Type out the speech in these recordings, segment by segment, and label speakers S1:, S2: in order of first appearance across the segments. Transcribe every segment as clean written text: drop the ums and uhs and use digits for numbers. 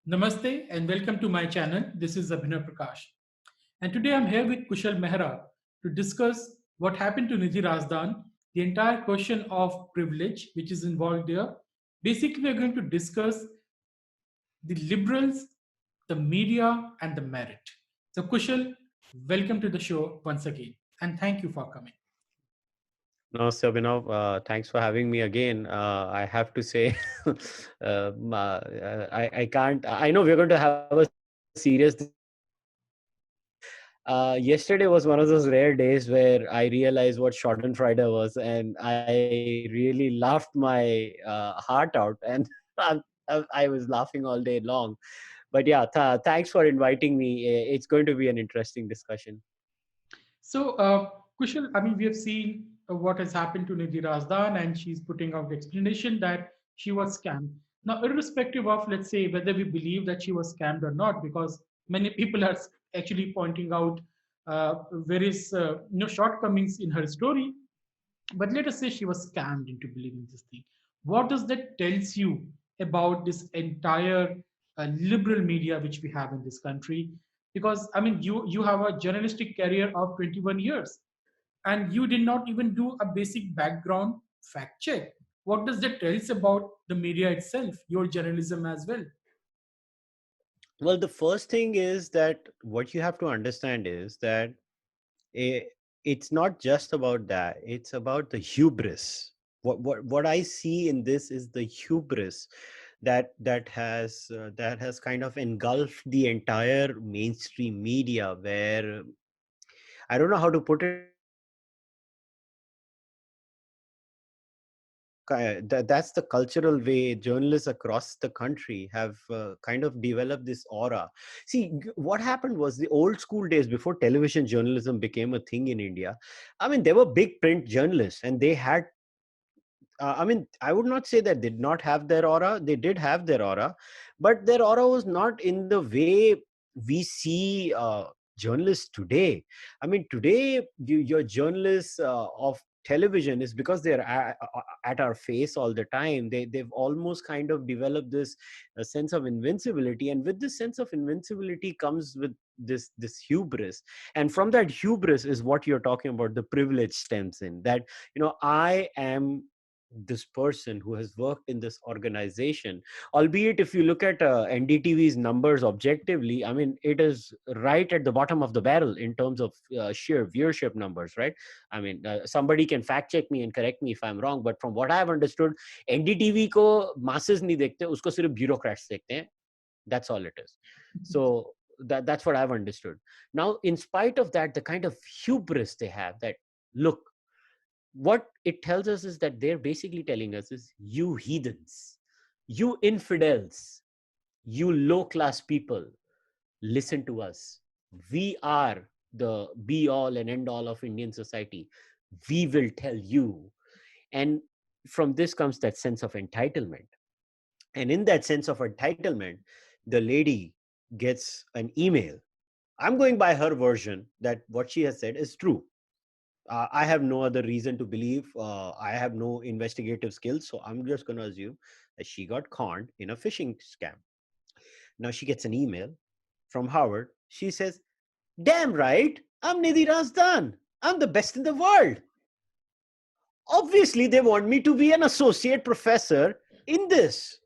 S1: Namaste and welcome to my channel. This is Abhinav Prakash. And today I'm here with Kushal Mehra to discuss what happened to Nidhi Razdan, the entire question of privilege which is involved there. Basically, we're going to discuss the liberals, the media, and the merit. So, Kushal, welcome to the show once again. And thank you for coming.
S2: No, Abhinav, thanks for having me again. I have to say, I can't. I know we're going to have a serious discussion, but yesterday was one of those rare days where I realized what Schadenfreude was, and I really laughed my heart out, and I was laughing all day long. But yeah, thanks for inviting me. It's going to be an interesting discussion.
S1: So, Kushal, I mean, we have seen what has happened to Nidhi Razdan, and she's putting out the explanation that she was scammed. Now, irrespective of, let's say, whether we believe that she was scammed or not, because many people are actually pointing out various shortcomings in her story. But let us say she was scammed into believing this thing. What does that tells you about this entire liberal media which we have in this country? Because I mean, you have a journalistic career of 21 years, and you did not even do a basic background fact check. What does that tell us about the media itself, your journalism as well?
S2: Well, the first thing is that what you have to understand is that i- it's not just about that. It's about the hubris. What I see in this is the hubris that has kind of engulfed the entire mainstream media, where I don't know how to put it into words, that's the cultural way journalists across the country have kind of developed this aura. See, what happened was the old school days before television journalism became a thing in India. I mean, there were big print journalists, and they had I mean, I would not say that they did not have their aura. They did have their aura, but their aura was not in the way we see journalists today. I mean, today your journalists of television is because they're at our face all the time. They've almost kind of developed this sense of invincibility, and with this sense of invincibility comes with this hubris, and from that hubris is what you're talking about. The privilege stems in that, I am this person who has worked in this organization. Albeit, if you look at NDTV's numbers objectively, I mean, it is right at the bottom of the barrel in terms of sheer viewership numbers, right? I mean, somebody can fact check me and correct me if I'm wrong, but from what I have understood, NDTV ko masses nahi dekhte, usko sirf bureaucrats dekhte hain. That's all it is. So that's what I've understood. Now, in spite of that, the kind of hubris they have, that look, what it tells us is that they're basically telling us is, you heathens, you infidels, you low class people, listen to us. We are the be all and end all of Indian society. We will tell you. And from this comes that sense of entitlement. And in that sense of entitlement, the lady gets an email. I'm going by her version that what she has said is true. I have no other reason to believe. I have no investigative skills, so I'm just going to assume that she got conned in a phishing scam. Now she gets an email from Howard. She says, "Damn right, I'm Nidhi Razdan. I'm the best in the world. Obviously, they want me to be an associate professor in this.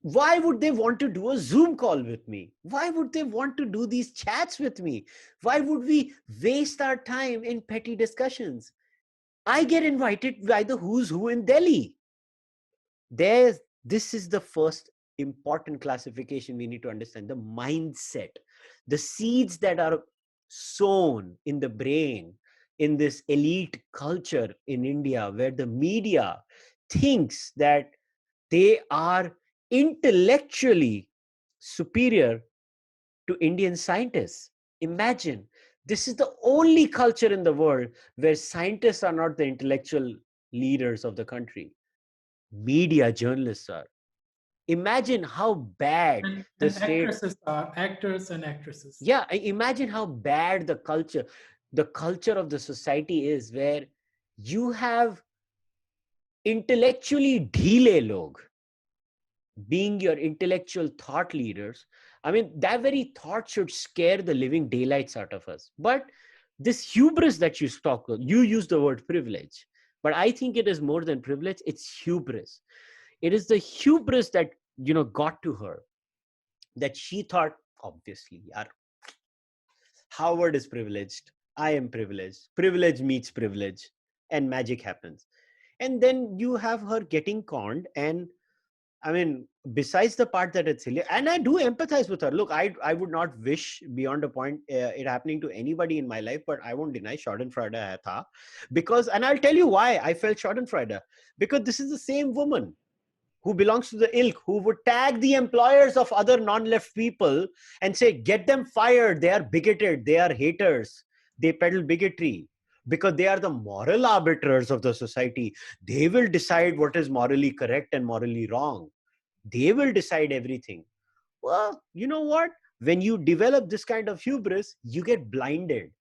S2: Why would they want to do a Zoom call with me? Why would they want to do these chats with me? Why would we waste our time in petty discussions? I get invited by the who's who in Delhi." This is the first important classification we need to understand: the mindset, the seeds that are sown in the brain in this elite culture in India, where the media thinks that they are intellectually superior to Indian scientists. Imagine, this is the only culture in the world where scientists are not the intellectual leaders of the country. Media journalists are. Imagine how bad the
S1: And
S2: state.
S1: actresses are actors and actresses.
S2: Yeah, imagine how bad the culture of the society is, where you have intellectually ढीले लोग, being your intellectual thought leaders. I mean, that very thought should scare the living daylights out of us. But this hubris that you talk, you use the word privilege, but I think it is more than privilege. It's hubris. It is the hubris that, got to her, that she thought, obviously, Howard is privileged. I am privileged. Privilege meets privilege, and magic happens. And then you have her getting conned. And I mean, besides the part that it's silly, and I do empathize with her. Look, I would not wish beyond a point it happening to anybody in my life, but I won't deny Schadenfreude hai tha. Because, and I'll tell you why I felt Schadenfreude. Because this is the same woman who belongs to the ilk, who would tag the employers of other non-left people and say, get them fired. They are bigoted. They are haters. They peddle bigotry because they are the moral arbiters of the society. They will decide what is morally correct and morally wrong. They will decide everything. Well, you know what? When you develop this kind of hubris, you get blinded.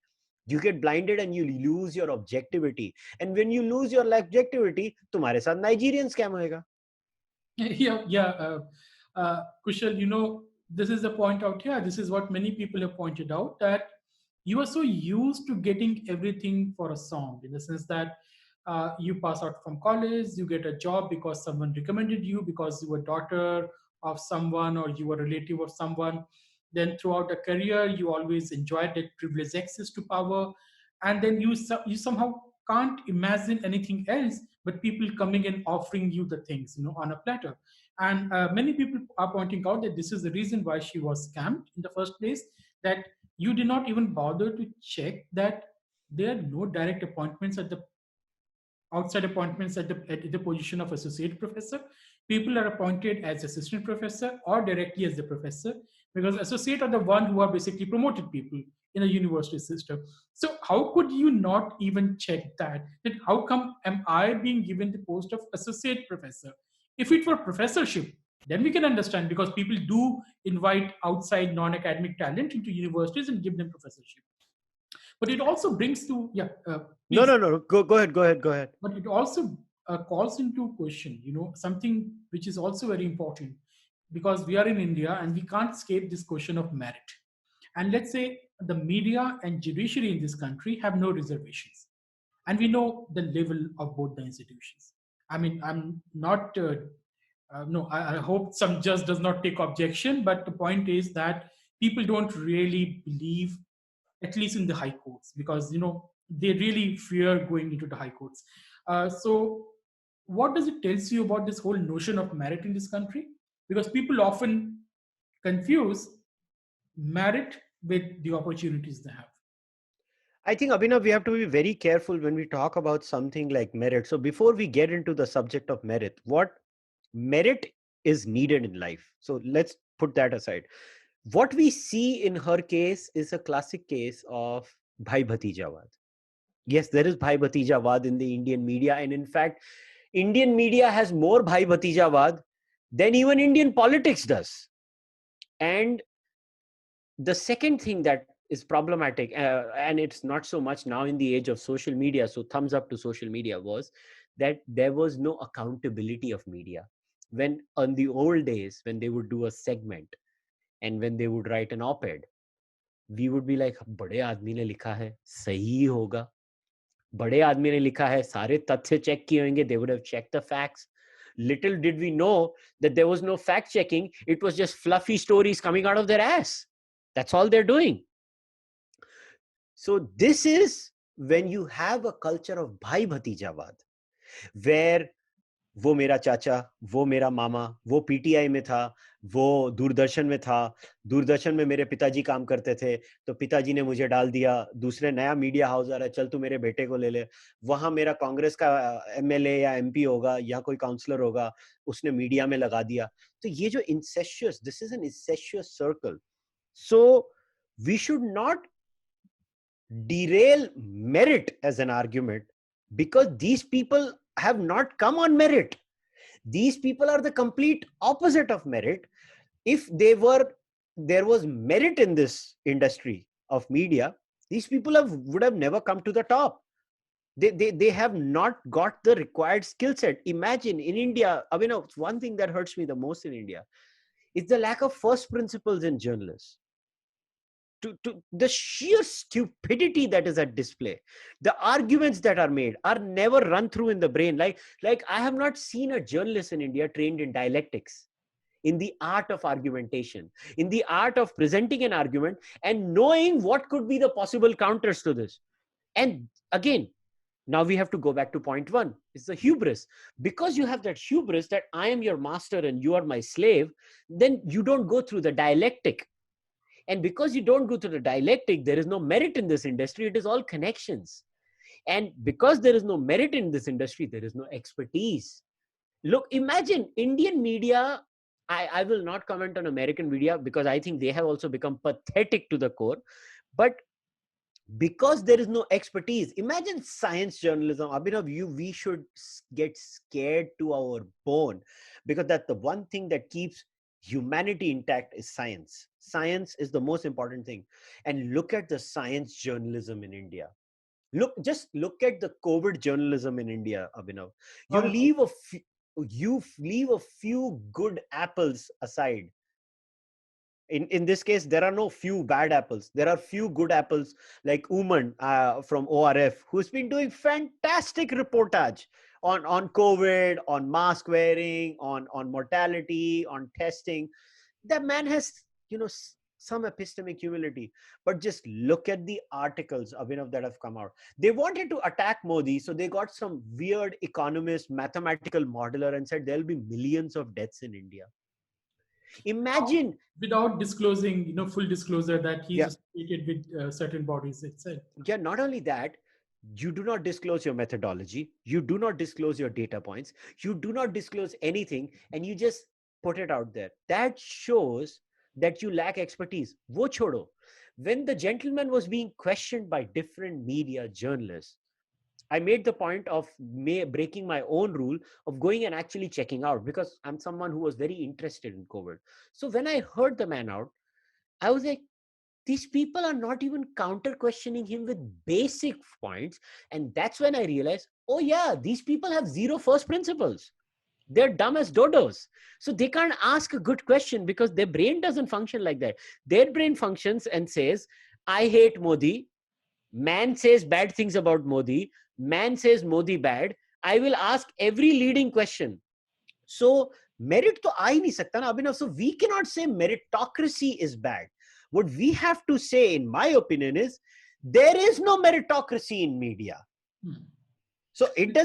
S2: You get blinded and you lose your objectivity. And when you lose your objectivity, तुम्हारे साथ Nigerian scam होएगा.
S1: Kushal, this is the point out here. This is what many people have pointed out, that you are so used to getting everything for a song, in the sense that you pass out from college, you get a job because someone recommended you, because you were daughter of someone or you were a relative of someone. Then throughout a career, you always enjoyed that privileged access to power, and then you somehow can't imagine anything else but people coming and offering you the things, on a platter. And many people are pointing out that this is the reason why she was scammed in the first place, that you did not even bother to check that there are no direct appointments at the outside appointments at the position of associate professor. People are appointed as assistant professor or directly as the professor, because associate are the one who are basically promoted people in a university system. So how could you not even check that how come am I being given the post of associate professor? If it were professorship, then we can understand, because people do invite outside non-academic talent into universities and give them professorship. But it also brings to
S2: No. Go ahead.
S1: but it also calls into question, something which is also very important, because we are in India and we can't escape this question of merit. And let's say the media and judiciary in this country have no reservations, and we know the level of both the institutions. I mean, I'm not no, I hope some judge does not take objection, but the point is that people don't really believe, at least in the high courts, because they really fear going into the high courts. So what does it tells you about this whole notion of merit in this country? Because people often confuse merit with the opportunities they have.
S2: I think, Abhinav, we have to be very careful when we talk about something like merit. So before we get into the subject of merit, what merit is needed in life. So let's put that aside. What we see in her case is a classic case of Bhai Bhatijawad. Yes, there is Bhai Bhatijawad in the Indian media. And in fact, Indian media has more Bhai Bhatijawad than even Indian politics does. And the second thing that is problematic, and it's not so much now in the age of social media, so thumbs up to social media, was that there was no accountability of media. When on the old days, when they would do a segment and when they would write an op-ed, we would be like, बड़े आदमी ने लिखा है, सही होगा. बड़े आदमी ने लिखा है, सारे तथ्य चेक किए होंगे. They would have checked the facts. Little did we know that there was no fact checking. It was just fluffy stories coming out of their ass. That's all they're doing. So this is when you have a culture of Bhai Bhatijawad, where वो मेरा चाचा, वो मेरा मामा, वो PTI में था, वो दूरदर्शन में था, दूरदर्शन में मेरे पिताजी काम करते थे, तो पिताजी ने मुझे डाल दिया, दूसरे नया मीडिया हाउस आ रहा है, चल तू मेरे बेटे को ले ले, वहां मेरा कांग्रेस का एमएलए या एमपी होगा या कोई काउंसलर होगा, उसने मीडिया में लगा दिया. तो ये जो incestuous, this is an incestuous circle. So we should not derail merit as an argument, because these people have not come on merit. These people are the complete opposite of merit. If there was merit in this industry of media, these people would have never come to the top. They have not got the required skill set. Imagine in India, I mean, one thing that hurts me the most in India is the lack of first principles in journalists. To the sheer stupidity that is at display, the arguments that are made are never run through in the brain. Like I have not seen a journalist in India trained in dialectics, in the art of argumentation, in the art of presenting an argument and knowing what could be the possible counters to this. And again, now we have to go back to point one. It's the hubris. Because you have that hubris that I am your master and you are my slave, then you don't go through the dialectic. And because you don't go through the dialectic, there is no merit in this industry. It is all connections. And because there is no merit in this industry, there is no expertise. Look, imagine Indian media. I will not comment on American media because I think they have also become pathetic to the core. But because there is no expertise, imagine science journalism. Abhinav, we should get scared to our bone, because that's the one thing that keeps humanity intact is science. Science is the most important thing. And look at the science journalism in India. Just look at the COVID journalism in India, Abhinav. You leave a few good apples aside. In this case, there are no few bad apples. There are few good apples, like Uman from ORF, who's been doing fantastic reportage on COVID, on mask wearing, on mortality, on testing. That man has, some epistemic humility. But just look at the articles, Abhinav, that have come out. They wanted to attack Modi, so they got some weird economist, mathematical modeler and said there'll be millions of deaths in India. Imagine,
S1: without disclosing, full disclosure that he's associated with certain bodies itself.
S2: Yeah, not only that, you do not disclose your methodology, you do not disclose your data points, you do not disclose anything, and you just put it out there. That shows that you lack expertise. Wo chodo. When the gentleman was being questioned by different media journalists, I made the point of breaking my own rule of going and actually checking out, because I'm someone who was very interested in COVID. So when I heard the man out, I was like, these people are not even counter questioning him with basic points. And that's when I realized, oh yeah, these people have zero first principles. They're dumb as dodos. So they can't ask a good question because their brain doesn't function like that. Their brain functions and says, I hate Modi. Man says bad things about Modi. Man says Modi bad. I will ask every leading question. So merit to aa hi nahi sakta na, Abhinav. So we cannot say meritocracy is bad. What we have to say, in my opinion, is there is no meritocracy in media. So it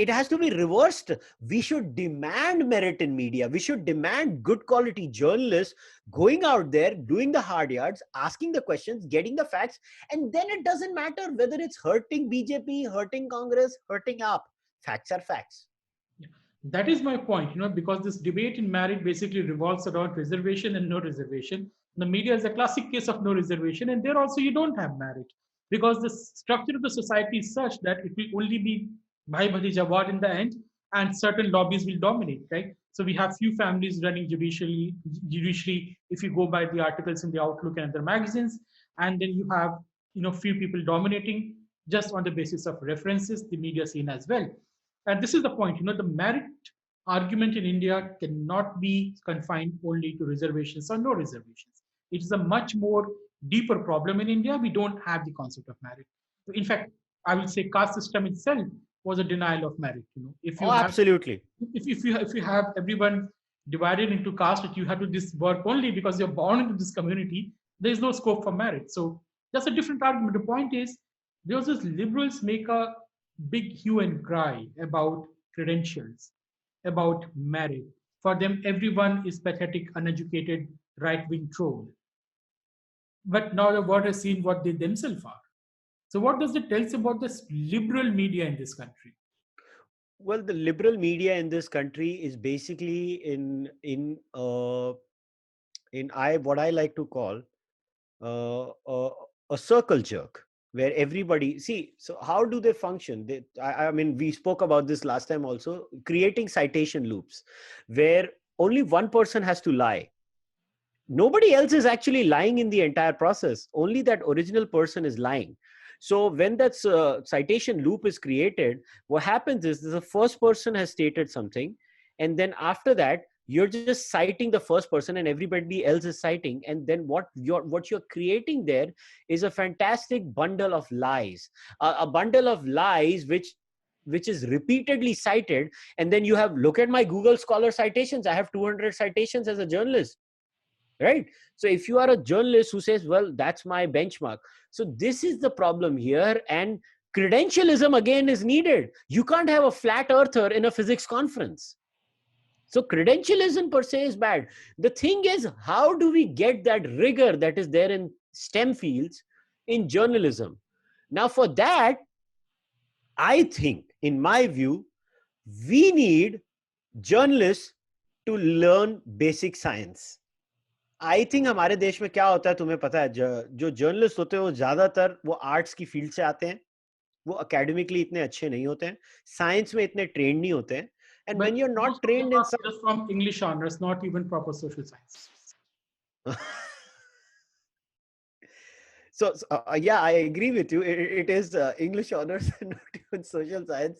S2: has to be reversed. We should demand merit in media. We should demand good quality journalists going out there, doing the hard yards, asking the questions, getting the facts. And then it doesn't matter whether it's hurting BJP, hurting Congress, hurting AAP. Facts are facts.
S1: That is my point, because this debate in merit basically revolves around reservation and no reservation. The media is a classic case of no reservation, and there also you don't have merit, because the structure of the society is such that it will only be bhai bhatija war in the end, and certain lobbies will dominate, right? So we have few families running judicially, if you go by the articles in the Outlook and other magazines, and then you have few people dominating just on the basis of references, the media scene as well. And this is the point, the merit argument in India cannot be confined only to reservations or no reservations. It is a much more deeper problem in India. We don't have the concept of merit. In fact, I will say caste system itself was a denial of merit. If you
S2: absolutely.
S1: If you have everyone divided into caste, that you have to this work only because you're born into this community, there is no scope for merit. So that's a different argument. The point is, those liberals make a big hue and cry about credentials, about merit. For them, everyone is pathetic, uneducated, right-wing troll. But now the world has seen what they themselves are. So what does it tell us about this liberal media in this country?
S2: Well, the liberal media in this country is basically what I like to call a circle jerk, where everybody so how do they function? I mean, we spoke about this last time also, creating citation loops where only one person has to lie. Nobody else is actually lying in the entire process. Only that original person is lying. So when that citation loop is created, what happens is the first person has stated something, and then after that you're just citing the first person and everybody else is citing, and then what you're creating there is a fantastic bundle of lies, a bundle of lies which is repeatedly cited. And then you have, look at my Google Scholar citations, I have 200 citations as a journalist, right? So if you are a journalist who says, well, that's my benchmark, so this is the problem here. And credentialism again is needed. You can't have a flat earther in a physics conference. So credentialism per se is bad. The thing is, how do we get that rigor that is there in STEM fields in journalism? Now for that, I think, in my view, we need journalists to learn basic science. I think हमारे देश में क्या होता है, तुम्हें पता है, जो जर्नलिस्ट होते हैं वो ज्यादातर वो आर्ट्स की फील्ड से आते हैं, वो एकेडमिकली इतने अच्छे नहीं होते हैं, साइंस में इतने ट्रेंड नहीं होते हैं, and when you are not trained in
S1: some just from English honors, not even proper social science.
S2: So yeah, I agree with you. It is English honors and not even social science.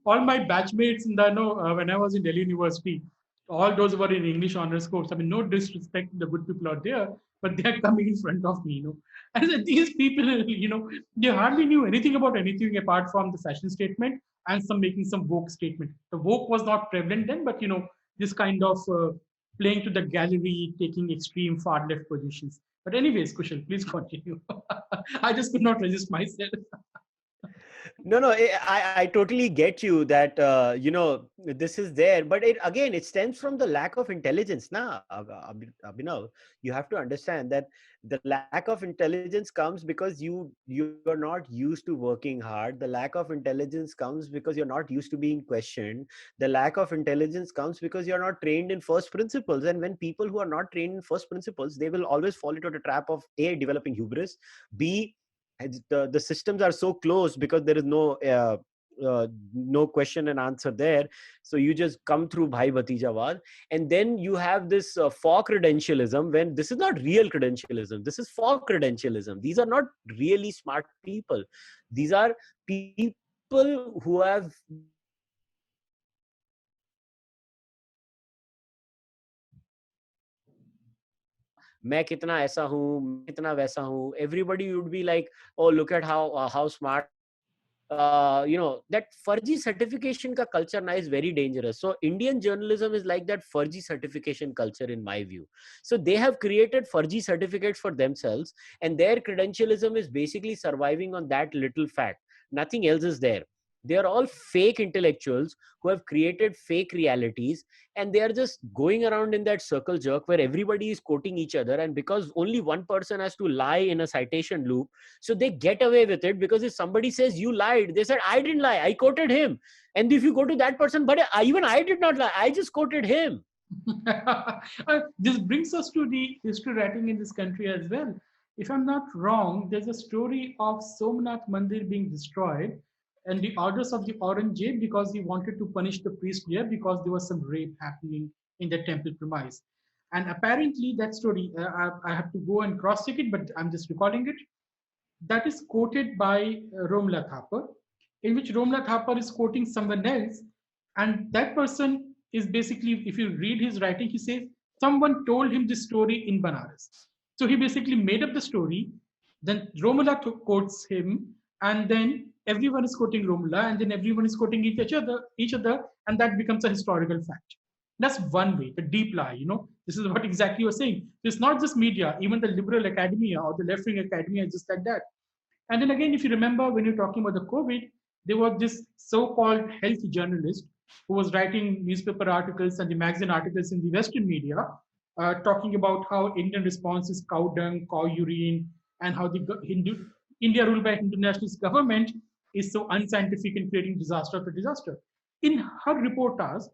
S1: all my batchmates in the when I was in Delhi University, all those were in English honors course. I mean, no disrespect to the good people out there, but they are coming in front of me, And so these people, they hardly knew anything about anything apart from the fashion statement and some making some woke statement. The woke was not prevalent then, but this kind of playing to the gallery, taking extreme far left positions. But anyways, Kushal, please continue. I just could not resist myself.
S2: No, I totally get you that, this is there, but it stems from the lack of intelligence. Now, Abhinav, you have to understand that the lack of intelligence comes because you're not used to working hard. The lack of intelligence comes because you're not used to being questioned. The lack of intelligence comes because you're not trained in first principles. And when people who are not trained in first principles, they will always fall into the trap of A, developing hubris, B, the systems are so close because there is no question and answer there. So you just come through bhai bhatijawad, and then you have this for credentialism, when this is not real credentialism. This is for credentialism. These are not really smart people. These are people who have मैं कितना ऐसा हूँ, मैं कितना वैसा हूँ. Everybody would be like, oh, look at how smart. That furgy certification ka culture now is very dangerous. So Indian journalism is like that furgy certification culture, in my view. So they have created furgy certificates for themselves, and their credentialism is basically surviving on that little fact. Nothing else is there. They are all fake intellectuals who have created fake realities, and they are just going around in that circle jerk where everybody is quoting each other. And because only one person has to lie in a citation loop, so they get away with it, because if somebody says you lied, they said, I didn't lie, I quoted him. And if you go to that person, but even I did not lie, I just quoted him.
S1: This brings us to the history writing in this country as well. If I'm not wrong, there's a story of Somnath Mandir being destroyed and the orders of the Aurangzeb because he wanted to punish the priest there because there was some rape happening in the temple premise. And apparently that story, I have to go and cross check it, but I'm just recalling it. That is quoted by Romla Thapar, in which Romla Thapar is quoting someone else. And that person is basically, if you read his writing, he says, someone told him this story in Banaras. So he basically made up the story. Then Romla quotes him, and then everyone is quoting Romla, and then everyone is quoting each other, and that becomes a historical fact. That's one way, the deep lie. This is what exactly you're saying. It's not just media, even the liberal academia or the left-wing academia is just like that. And then again, if you remember when you're talking about the COVID, there was this so-called health journalist who was writing newspaper articles and the magazine articles in the Western media, talking about how Indian response is cow dung, cow urine, and how the India ruled by Hindu nationalist government is so unscientific and creating disaster after disaster. In her reportage,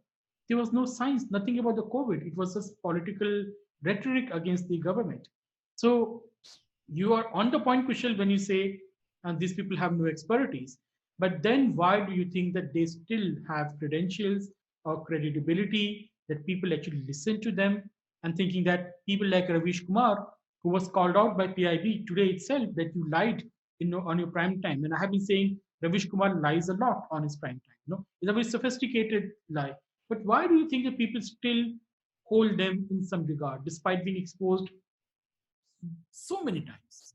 S1: there was no science, nothing about the COVID. It was just political rhetoric against the government. So you are on the point, Kushal, when you say these people have no expertise. But then why do you think that they still have credentials or credibility, that people actually listen to them, and thinking that people like Ravish Kumar, who was called out by PIB today itself that you lied on your prime time. And I have been saying Ravish Kumar lies a lot on his prime time. It's a very sophisticated lie. But why do you think that people still hold them in some regard despite being exposed so many times?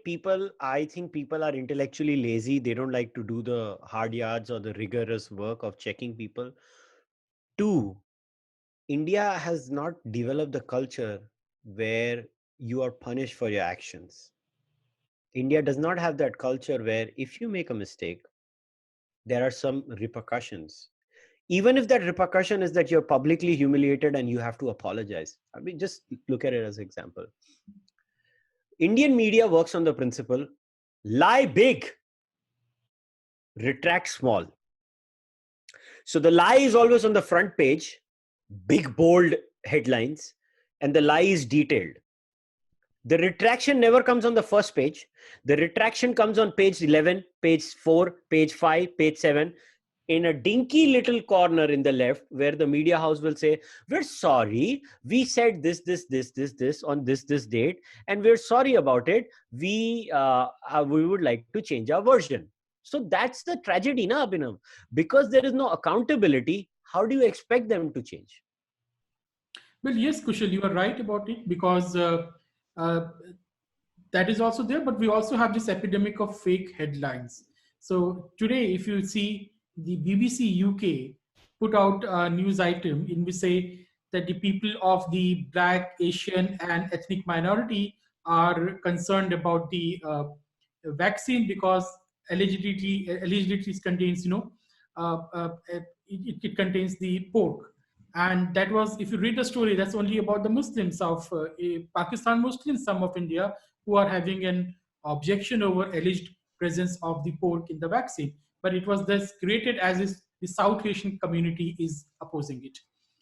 S2: People, I think people are intellectually lazy. They don't like to do the hard yards or the rigorous work of checking people. Two, India has not developed the culture where you are punished for your actions. India does not have that culture where if you make a mistake, there are some repercussions. Even if that repercussion is that you're publicly humiliated and you have to apologize. I mean, just look at it as an example. Indian media works on the principle lie big, retract small. So the lie is always on the front page, big bold headlines, and the lie is detailed. The retraction never comes on the first page. The retraction comes on page 11, page 4, page 5, page 7, in a dinky little corner in the left, where the media house will say, we're sorry, we said this on this date, and we're sorry about it. We would like to change our version. So that's the tragedy, na, Abhinav? Because there is no accountability, how do you expect them to change?
S1: Well, yes, Kushal, you are right about it, because uh, that is also there, but we also have this epidemic of fake headlines. So today, if you see the BBC UK put out a news item in which say that the people of the Black, Asian, and ethnic minority are concerned about the vaccine because allegedly it contains, it contains the pork. And that was, if you read the story, that's only about the Muslims of Pakistan Muslims, some of India, who are having an objection over alleged presence of the pork in the vaccine. But it was thus created as if the South Asian community is opposing it.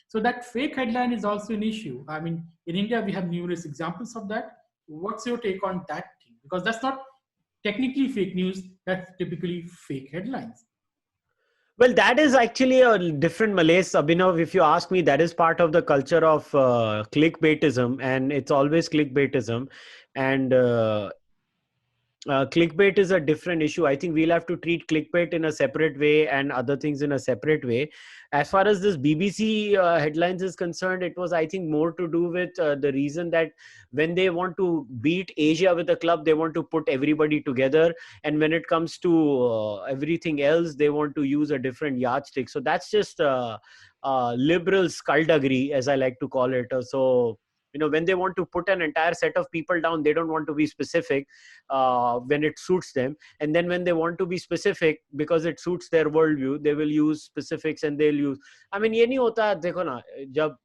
S1: So that fake headline is also an issue. I mean, in India, we have numerous examples of that. What's your take on that thing? Because that's not technically fake news, that's typically fake headlines.
S2: Well, that is actually a different Malays, Abhinav. If you ask me, that is part of the culture of clickbaitism, and it's always clickbaitism. And clickbait is a different issue. I think we'll have to treat clickbait in a separate way and other things in a separate way. As far as this BBC headlines is concerned, it was, I think, more to do with the reason that when they want to beat Asia with a club, they want to put everybody together. And when it comes to everything else, they want to use a different yardstick. So that's just liberal skullduggery, as I like to call it. So, when they want to put an entire set of people down, they don't want to be specific when it suits them. And then when they want to be specific because it suits their worldview, they will use specifics and they'll use. I mean, ये नहीं होता, देखो ना, जब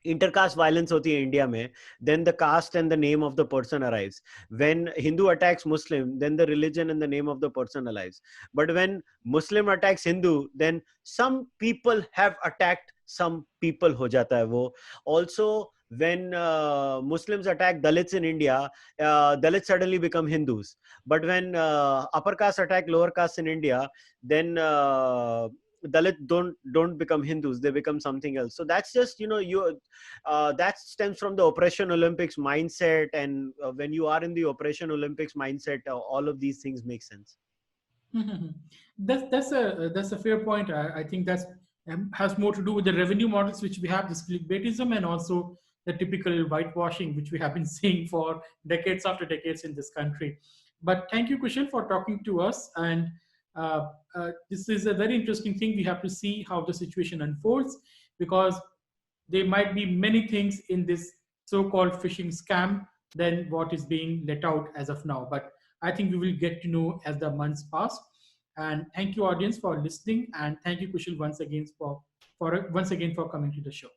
S2: intercaste violence hoti hai India mein, then the caste and the name of the person arrives. When Hindu attacks Muslim, then the religion and the name of the person arrives. But when Muslim attacks Hindu, then some people have attacked some people ho jata hai wo. Also, when Muslims attack Dalits in India, Dalits suddenly become Hindus. But when upper caste attack lower caste in India, then Dalit don't become Hindus; they become something else. So that's just that stems from the Operation Olympics mindset, and when you are in the Operation Olympics mindset, all of these things make sense.
S1: That's a fair point. I think that's has more to do with the revenue models which we have, this clickbaitism, and also the typical whitewashing which we have been seeing for decades after decades in this country. But thank you, Kushal, for talking to us. And this is a very interesting thing. We have to see how the situation unfolds, because there might be many things in this so-called phishing scam than what is being let out as of now. But I think we will get to know as the months pass. And thank you, audience, for listening. And thank you, Kushal, once again for coming to the show.